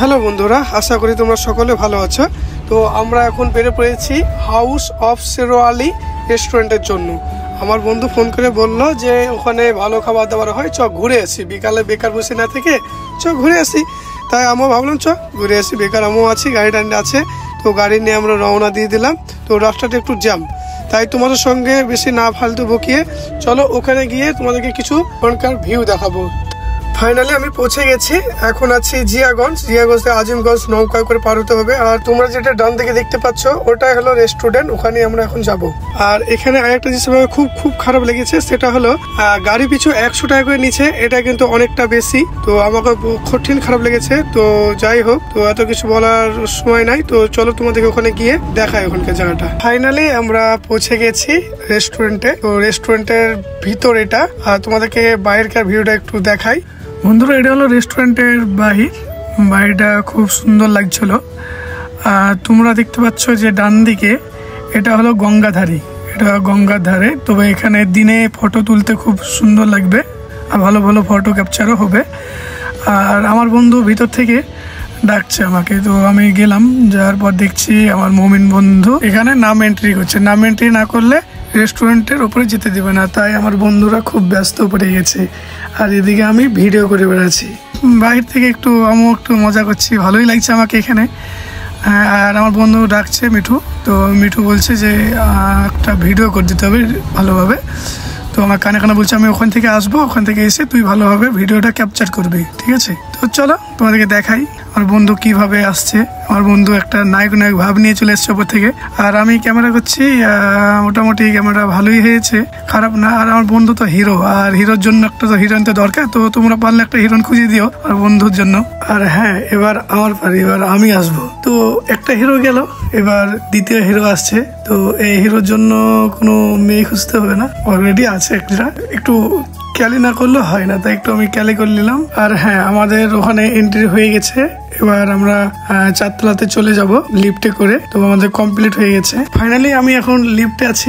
Hello বন্ধুরা, আশা করি তোমরা সকলে ভালো আছো। তো আমরা এখন বেরিয়ে পড়েছি হাউস অফ শেরওয়ালি রেস্টুরেন্টের জন্য। আমার বন্ধু ফোন করে বললো যে ওখানে ভালো খাবার দাবার হয়, চ ঘুরে আসি, বিকালে বেকার বসে না থেকে চ ঘুরে আসি। তাই আমিও ভাবলাম চ ঘুরে আসি, বেকার আমিও আছি, গাড়ি টান্ডে আছে। তো গাড়ি নিয়ে আমরা রওনা দিয়ে দিলাম। তো রাস্তাটা একটু জ্যাম, তাই তোমাদের সঙ্গে বেশি না ফালতু বকিয়ে চলো ওখানে গিয়ে তোমাদেরকে কিছু ওখানকার ভিউ দেখাবো। ফাইনালি আমি পৌঁছে গেছি, এখন আছি জিয়াগঞ্জ থেকে আজিমগঞ্জ নৌকা করে পার হতে হবে। আর তোমরা যেটা ডান দিকে দেখতে পাচ্ছ ওটাই হলো রেস্টুরেন্ট, ওখানে আমরা এখন যাব। আর এখানে আরেকটা জিনিস খুব খুব খারাপ লেগেছে, সেটা হলো গাড়ি পিছু 100 টাকা করে নিচ্ছে, এটা কিন্তু অনেকটা বেশি। তো আমাকে কঠিন খারাপ লেগেছে। তো যাই হোক, তো এত কিছু বলার সময় নাই, তো চলো তোমাদেরকে ওখানে গিয়ে দেখাই ওখানকার জায়গাটা। ফাইনালি আমরা পৌঁছে গেছি রেস্টুরেন্টে। তো রেস্টুরেন্টের ভিতর এটা, আর তোমাদেরকে বাইরের ভিউটা একটু দেখাই। বন্ধুরা, এটা হলো রেস্টুরেন্টের বাহিরটা খুব সুন্দর লাগছিল। আর তোমরা দেখতে পাচ্ছ যে ডান দিকে এটা হলো গঙ্গাধারী, এটা গঙ্গার ধারে। তবে এখানে দিনে ফটো তুলতে খুব সুন্দর লাগবে আর ভালো ভালো ফটো ক্যাপচারও হবে। আর আমার বন্ধু ভিতর থেকে ডাকছে আমাকে, তো আমি গেলাম। যাওয়ার পর দেখছি আমার মমিন বন্ধু এখানে নাম এন্ট্রি করছে। নাম এন্ট্রি না করলে রেস্টুরেন্টের উপরে যেতে দেবে না, তাই আমার বন্ধুরা খুব ব্যস্ত পড়ে গেছে। আর এদিকে আমি ভিডিও করে বেড়াচ্ছি বাইরে থেকে, আমিও একটু মজা করছি, ভালোই লাগছে আমাকে এখানে। আর আমার বন্ধু ডাকছে মিঠু, তো মিঠু বলছে যে একটা ভিডিও করে দিতে হবে ভালোভাবে। তো আমার কানে কানে বলছে আমি ওখান থেকে আসবো, ওখান থেকে এসে তুই ভালোভাবে ভিডিওটা ক্যাপচার করবি, ঠিক আছে? তো চলো তোমাদেরকে দেখাই আমার বন্ধু কিভাবে আসছে। আমার বন্ধু একটা নায়ক ভাব নিয়ে চলে এসছে ওপর থেকে, আর আমি ক্যামেরা করছি। মোটামুটি ক্যামেরা ভালোই হয়েছে, খারাপ না। আর আমার বন্ধু তো হিরো, আর হিরোর জন্য একটা তো হিরোইন তো দরকার। তো তোমরা পারলে একটা হিরোইন খুঁজে দিও আমার বন্ধুর জন্য। আর হ্যাঁ, এবার আমার পারি, এবার আমি আসবো। তো একটা হিরো গেল, এবার দ্বিতীয় হিরো আসছে। তো এই হিরোর জন্য কোনো মেয়ে খুঁজতে হবে না, অলরেডি আছে একটা। একটু ক্যালি না করলে হয় না, তাই একটু আমি ক্যালি করে নিলাম। আর হ্যাঁ, আমাদের ওখানে এন্ট্রি হয়ে গেছে। এবার আমরা 4 তলাতে চলে যাব লিফটে করে। তো আমাদের কমপ্লিট হয়ে গেছে। ফাইনালি আমি এখন লিফটে আছি।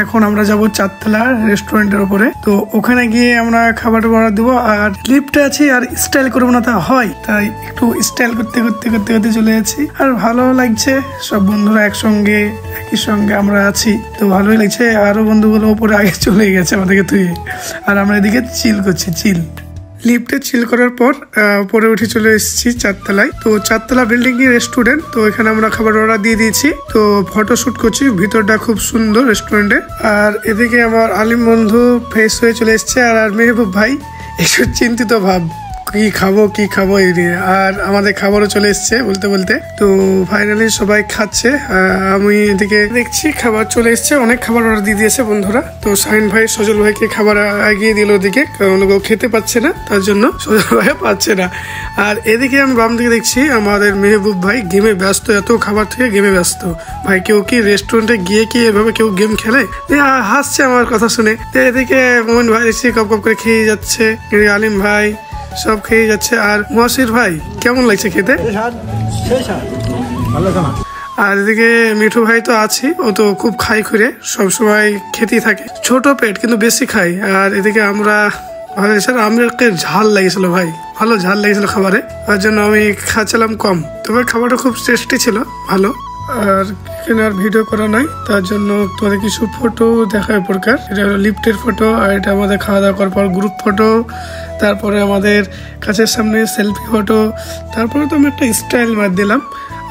এখন আমরা যাব 4 তলা রেস্টুরেন্টের উপরে। তো ওখানে গিয়ে আমরা খাবার অর্ডার দেবো। আর লিফটে আছি, আর স্টাইল করবো না তা হয়, তাই একটু স্টাইল করতে করতে করতে করতে চলে যাচ্ছি। আর ভালো লাগছে, সব বন্ধুরা একসঙ্গে একই সঙ্গে আমরা আছি, তো ভালোই লাগছে। আরো বন্ধুগুলো উপরে আগে চলে গেছে আমাদেরকে তুই, আর আমরা এদিকে চিল করছি। লিফটে চিল করার পর পরে উঠে চলে এসেছি 4 তলায়। তো 4 তলা বিল্ডিং এর রেস্টুরেন্ট। তো এখানে আমরা খাবার অর্ডার দিয়ে দিয়েছি। তো ফটো শুট করছি, ভিতরটা খুব সুন্দর রেস্টুরেন্টে। আর এদিকে আমার আলিম বন্ধু ফ্রেশ হয়ে চলে এসছে, আর মেহবুব ভাই একটু চিন্তিত ভাব, কি খাবো এই নিয়ে। আর আমাদের খাবারও চলে এসছে বলতে বলতে। তো ফাইনালি সবাই খাচ্ছে, আমি এদিকে দেখছি খাবার চলে এসছে। অনেক খাবার অর্ডার দিয়ে দিয়েছে বন্ধুরা। তো শাহিন ভাই সজল ভাইকে খাবার এগিয়ে দিল ওদিকে, কারণ ও খেতে পাচ্ছে না, তার জন্য সজল ভাই পাচ্ছে না। আর এদিকে আমি বাম দিকে দেখছি আমাদের মেহবুব ভাই গেমে ব্যস্ত, এত খাবার থেকে গেমে ব্যস্ত। ভাই কেউ কি রেস্টুরেন্টে গিয়ে কি এভাবে কেউ গেম খেলে? হাসছে আমার কথা শুনে। এদিকে মোমিন ভাই দেখছি কপ করে খেয়ে যাচ্ছে, আলিম ভাই সব খেয়ে যাচ্ছে। আর মুয়াসির ভাই কেমন লাগছে খেতে? আর এদিকে মিঠু ভাই তো আছি, ও তো খুব খাই করে সবসময় খেতেই থাকে, ছোট পেট কিন্তু বেশি খাই। আর এদিকে আমরা ভালো লাগছে। আমাকে ঝাল লেগেছিল ভাই, ভালো ঝাল লেগেছিল খাবারে, তার জন্য আমি খাচ্ছিলাম কম। তবে খাবারটা খুব টেস্টি ছিল, ভালো। আর এখানে আর ভিডিও করা নাই, তার জন্য তোমাদের কিছু ফটো দেখার প্রকার। এটা হলো লিফটের ফটো, আর এটা আমাদের খাওয়া দাওয়া করার পর গ্রুপ ফটো। তারপরে আমাদের কাছের সামনে সেলফি ফটো। তারপরে তো আমি একটা স্টাইল মার দিলাম।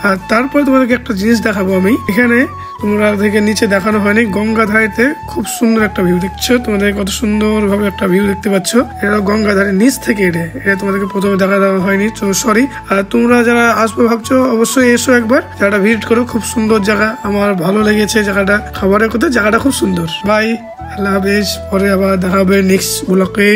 আর তারপরে তোমাদেরকে একটা জিনিস দেখাবো আমি। এখানে তোমরা দেখে নিচে দেখানো হয়নি, গঙ্গাধারীতে খুব সুন্দর একটা ভিউ দেখছো। তোমাদের কত সুন্দর ভাবে একটা ভিউ দেখতে পাচ্ছ। এটা গঙ্গাধারের নিচ থেকে এটা তোমাদেরকে প্রথমে দেখা দেওয়া হয়নি, তো সরি। আর তোমরা যারা আসবো ভাবছো অবশ্যই এসো একবার, জায়গাটা ভিজিট করো, খুব সুন্দর জায়গা, আমার ভালো লেগেছে জায়গাটা। খাবারের কথা জায়গাটা খুব সুন্দর। বাই, আল্লাহ হাফেজ, পরে আবার দেখা হবে নেক্সট ব্লগে।